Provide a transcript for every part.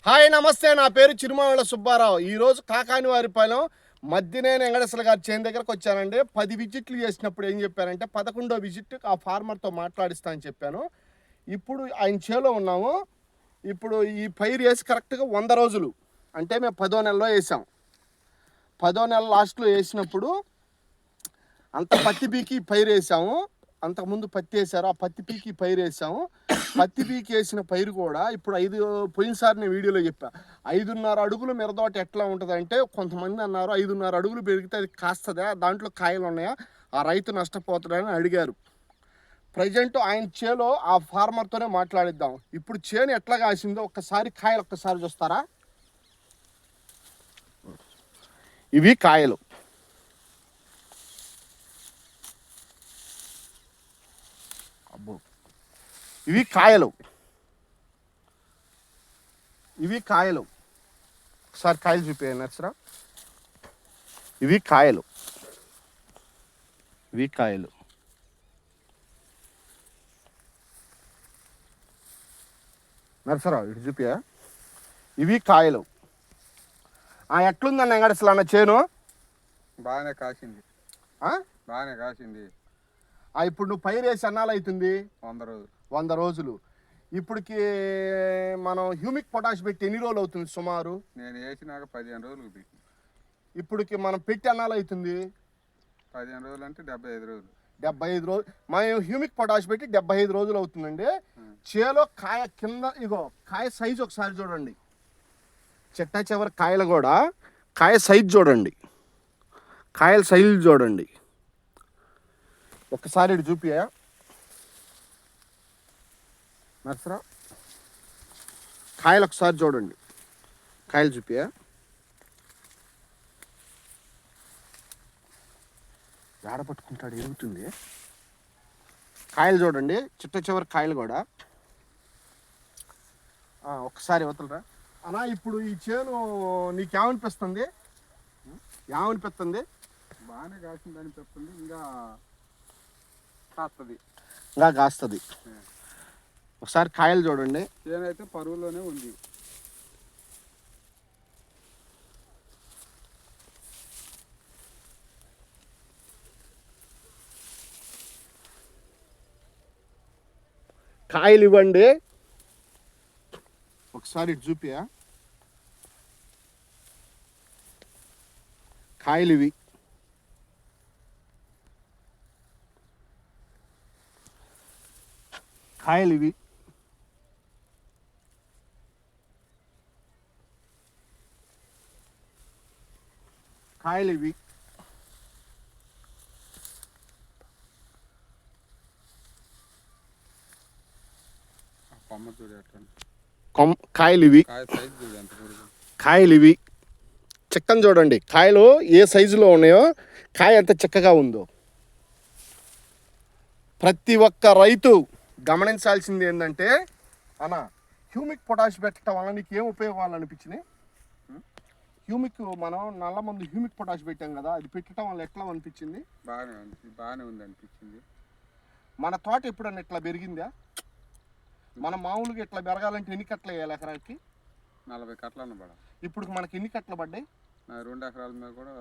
Hi నమస్తే, నా పేరు చిరుమావిళ్ళ సుబ్బారావు. ఈరోజు కాకానివారిపాలెం మద్దినేని వెంకటేశ్వర గారి చేను దగ్గరకు వచ్చానండి. 10 విజిట్లు చేసినప్పుడు ఏం చెప్పారంటే 11వ విజిట్ ఆ ఫార్మర్తో మాట్లాడిస్తా అని చెప్పాను. ఇప్పుడు ఆయన చేలో ఉన్నాము. ఇప్పుడు ఈ పైరు వేసి కరెక్ట్గా 100 రోజులు, అంటే మేము 10వ నెలలో వేసాం. 10వ నెల లాస్ట్లో వేసినప్పుడు అంత పత్తి పీకి పైరు వేసాము. అంతకుముందు పత్తి వేసారు, ఆ పత్తి పీకి పైరు వేసాము. పత్తి పీకి వేసిన పైరు కూడా ఇప్పుడు పోయినసారి నేను వీడియోలో చెప్పా, 5.5 అడుగులు మిరదోట ఎట్లా ఉంటుంది అంటే, కొంతమంది అన్నారు 5.5 అడుగులు పెరిగితే అది కాస్తుందా, దాంట్లో కాయలు ఉన్నాయా, ఆ రైతు నష్టపోతాడని అడిగారు. ప్రజెంట్ ఆయన చేలో ఆ ఫార్మర్తోనే మాట్లాడిద్దాం. ఇప్పుడు చేను ఎట్లా కాసిందో ఒక్కసారి కాయలు ఒక్కసారి చూస్తారా? ఇవి కాయలు. ఇవి కాయలు, ఇవి కాయలు. ఒకసారి కాయలు చూపించండి నచ్చరా. ఇవి కాయలు, ఇవి కాయలు. నరసరావు ఇటు చూపియా. ఇవి కాయలు. ఎట్లుందన్న వెంకటేశ్వర అన్న చేను? బాగానే కాసింది, బాగానే కాసింది. ఇప్పుడు నువ్వు పైరు వేసి అన్నాలు అవుతుంది 100 రోజులు. 100 రోజులు. ఇప్పటికి మనం హ్యూమిక్ పొటాష్ పెట్టి ఎన్ని రోజులు అవుతుంది సుమారు? నేను వేసినాక 15 రోజులకు పెట్టి. ఇప్పటికి మనం పెట్టి అన్నాలు అవుతుంది 15 రోజులు అంటే 75 రోజులు. 75 రోజులు. మనం హ్యూమిక్ పొటాష్ పెట్టి 75 రోజులు అవుతుందండి. చేలో కాయ కింద ఇగో కాయ సైజు ఒకసారి చూడండి. చెట్ట చివరి కాయలు కూడా కాయ సైజు చూడండి, కాయల సైజు చూడండి. ఒక్కసారి ఇటు చూపియా నర్సరా. కాయలు ఒకసారి చూడండి, కాయలు చూపియా. ఏడ పట్టుకుంటాడు, ఎరుగుతుంది. కాయలు చూడండి, చిట్ట చివరి కాయలు కూడా. ఒకసారి వదలరా అన్నా. ఇప్పుడు ఈ చేను నీకేమనిపిస్తుంది? ఏమనిపిస్తుంది? బాగానే కాసింది అనిపిస్తుంది. ఇంకా కాస్తుంది, ఇంకా కాస్తుంది. ఒకసారి కాయలు చూడండి. చేను అయితే పరువులోనే ఉంది. కాయలు ఇవ్వండి ఒకసారి ఇటు చూపియా. కాయలు ఇవి. కాయలు ఇవి. కాయలు ఇవి. కొమ్మ చూడు ఎట్లా, కాయలు ఇవి. కాయ సైజు చూడు ఎంత పొడుగు. కాయలు ఇవి. చెక్కను చూడండి, కాయలు ఏ సైజులో ఉన్నాయో, కాయ ఎంత చక్కగా ఉందో. ప్రతి ఒక్క రైతు గమనించాల్సింది ఏంటంటే అన్న, హ్యూమిక్ పొటాష్ పెట్టడం వల్ల నీకు ఏం ఉపయోగాలు అనిపించినాయి? హ్యూమిక్ మనం నల్ల మందు హ్యూమిక్ పొటాష్ పెట్టాం కదా, అది పెట్టడం వల్ల ఎట్లా అనిపించింది? బాగానే ఉంది అనిపించింది. మన తోట ఎప్పుడన్నా ఇట్లా పెరిగిందా? మనం మామూలుగా ఇట్లా పెరగాలంటే ఎన్ని కట్టలు వేయాలి ఎకరానికి? 40 కట్టలు పడ. ఇప్పుడు మనకి ఎన్ని కట్టలు పడ్డాయి? 2 ఎకరాల మీద కూడా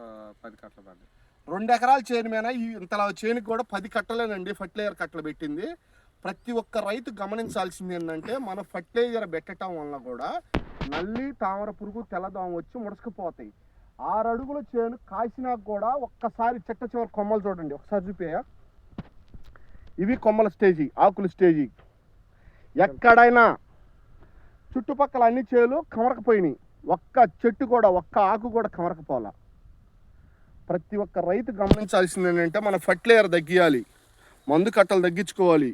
10 కట్టలు పడ్డాయి. 2 ఎకరాల చేను మీద ఇంతలా చేనుకి కూడా 10 కట్టలేనండి ఫర్టిలైజర్ కట్టలు పెట్టింది. ప్రతి ఒక్క రైతు గమనించాల్సింది ఏంటంటే, మన ఫర్టిలైజర్ పెట్టడం వల్ల కూడా నల్లి, తామర పురుగు, తెల్లదోమ వచ్చి ముడసుకుపోతాయి. 6 అడుగుల చేను కాసినాక కూడా ఒక్కసారి చెట్ట చివరి కొమ్మలు చూడండి, ఒకసారి చూపేయ. ఇవి కొమ్మల స్టేజీ, ఆకుల స్టేజీ. ఎక్కడైనా చుట్టుపక్కల అన్ని చేలు కమరకపోయినాయి, ఒక్క చెట్టు కూడా, ఒక్క ఆకు కూడా కమరకపోలా. ప్రతి ఒక్క రైతు గమనించాల్సింది ఏంటంటే, మన ఫర్టిలైజర్ తగ్గియాలి, మందు కట్టలు తగ్గించుకోవాలి,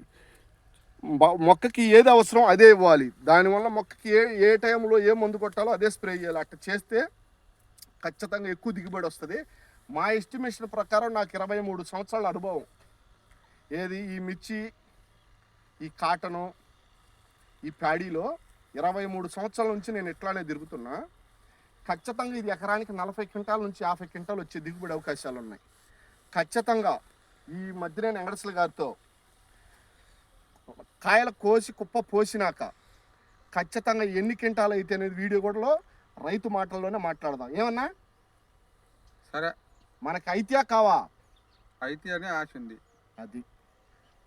మొక్కకి ఏది అవసరం అదే ఇవ్వాలి. దానివల్ల మొక్కకి ఏ టైంలో ఏ మందు కొట్టాలో అదే స్ప్రే చేయాలి. అట్లా చేస్తే ఖచ్చితంగా ఎక్కువ దిగుబడి వస్తుంది. మా ఎస్టిమేషన్ ప్రకారం నాకు 23 సంవత్సరాల అనుభవం. ఏది ఈ మిర్చి, ఈ కాటను, ఈ ప్యాడీలో 23 సంవత్సరాల నుంచి నేను ఇట్లానే తిరుగుతున్నా. ఖచ్చితంగా ఇది ఎకరానికి 40 క్వింటాల నుంచి 50 క్వింటాలు వచ్చే దిగుబడి అవకాశాలు ఉన్నాయి. ఖచ్చితంగా ఈ మధ్యనేని వెంకటేశ్వర గారితో కాయల కోసి కుప్ప పోసినాక ఖచ్చితంగా ఎన్ని క్వింటాలు అయితే అనేది వీడియో కూడా రైతు మాటల్లోనే మాట్లాడదాం. ఏమన్నా సరే మనకి అయితే కావా అయితే అనే ఆశ ఉంది. అది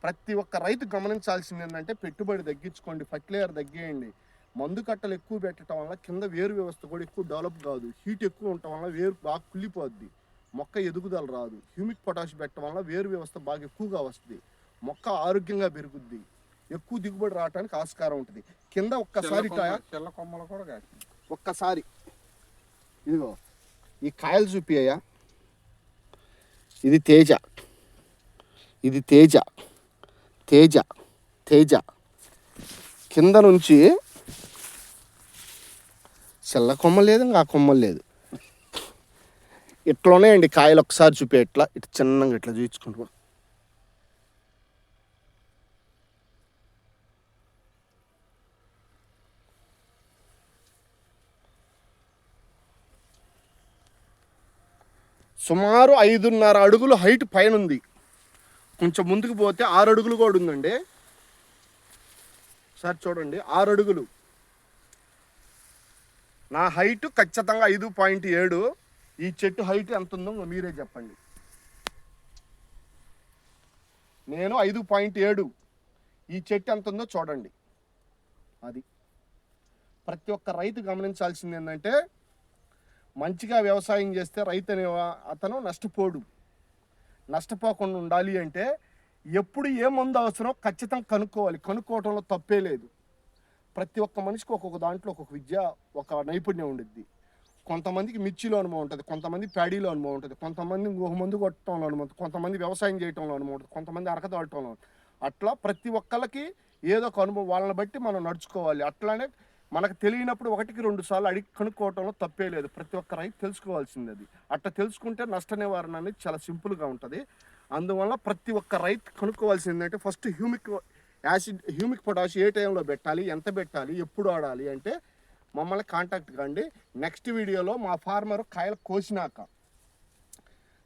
ప్రతి ఒక్క రైతు గమనించాల్సింది ఏంటంటే పెట్టుబడి తగ్గించుకోండి, ఫర్టిలైజర్ తగ్గియండి. మందు కట్టలు ఎక్కువ పెట్టడం వల్ల కింద వేరు వ్యవస్థ కూడా ఎక్కువ డెవలప్ కాదు. హీట్ ఎక్కువ ఉండటం వల్ల వేరు బాగా కుళ్ళిపోద్ది, మొక్క ఎదుగుదల రాదు. హ్యూమిక్ పొటాష్ పెట్టడం వల్ల వేరు వ్యవస్థ బాగా ఎక్కువగా వస్తుంది, మొక్క ఆరోగ్యంగా పెరుగుద్ది, ఎక్కువ దిగుబడి రావడానికి ఆస్కారం ఉంటుంది. కింద ఒక్కసారి చిల్ల కొమ్మలు కూడా కాసింది. ఒక్కసారి ఇదిగో ఈ కాయలు చూపియ్యా. ఇది తేజ, ఇది తేజ, తేజ, తేజ. కింద నుంచి చిల్ల కొమ్మ లేదు, ఇంకా ఆ కొమ్మ లేదు. ఇట్లా అండి కాయలు. ఒకసారి చూపే ఇట్లా ఇటు చిన్నగా ఇట్లా చూపించుకుంటూ సుమారు 5.5 అడుగులు హైట్ పైన ఉంది. కొంచెం ముందుకు పోతే 6 అడుగులు కూడా ఉందండి. సార్ చూడండి 6 అడుగులు. నా హైట్ ఖచ్చితంగా 5.7. ఈ చెట్టు హైట్ ఎంత ఉందో మీరే చెప్పండి. నేను 5.7. ఈ చెట్టు ఎంత ఉందో చూడండి. అది ప్రతి ఒక్క రైతు గమనించాల్సింది ఏంటంటే మంచిగా వ్యవసాయం చేస్తే రైతు అనే అతను నష్టపోడు. నష్టపోకుండా ఉండాలి అంటే ఎప్పుడు ఏ మందు అవసరం ఖచ్చితంగా కనుక్కోవాలి. కనుక్కోవటంలో తప్పే లేదు. ప్రతి ఒక్క మనిషికి ఒక్కొక్క దాంట్లో ఒక్కొక్క విద్య, ఒక నైపుణ్యం ఉండిద్ది. కొంతమందికి మిర్చిలో అనుభవం ఉంటుంది, కొంతమంది ప్యాడీలో అనుభవం ఉంటుంది, కొంతమంది ఒక మందు కొట్టడంలో అనుభవం ఉంటుంది, కొంతమంది వ్యవసాయం చేయటంలో అనుభవం ఉంటుంది, కొంతమంది అరకదోడటంలో. అట్లా ప్రతి ఒక్కళ్ళకి ఏదో ఒక అనుభవం, వాళ్ళని బట్టి మనం నడుచుకోవాలి. అట్లానే మనకు తెలియనప్పుడు 1-2 సార్లు అడిగి కనుక్కోవటంలో తప్పే లేదు. ప్రతి ఒక్క రైతు తెలుసుకోవాల్సింది అది. అట్లా తెలుసుకుంటే నష్ట నివారణ అనేది చాలా సింపుల్గా ఉంటుంది. అందువల్ల ప్రతి ఒక్క రైతు కనుక్కోవాల్సింది ఏంటంటే ఫస్ట్ హ్యూమిక్ పొటాష్ ఏ టైంలో పెట్టాలి, ఎంత పెట్టాలి, ఎప్పుడు ఆడాలి అంటే మమ్మల్ని కాంటాక్ట్ కండి. నెక్స్ట్ వీడియోలో మా ఫార్మర్ కాయలు కోసినాక,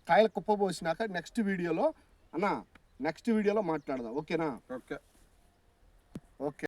కాయలు కుప్పబోసినాక నెక్స్ట్ వీడియోలో మాట్లాడదాం. ఓకేనా? ఓకే. ఓకే.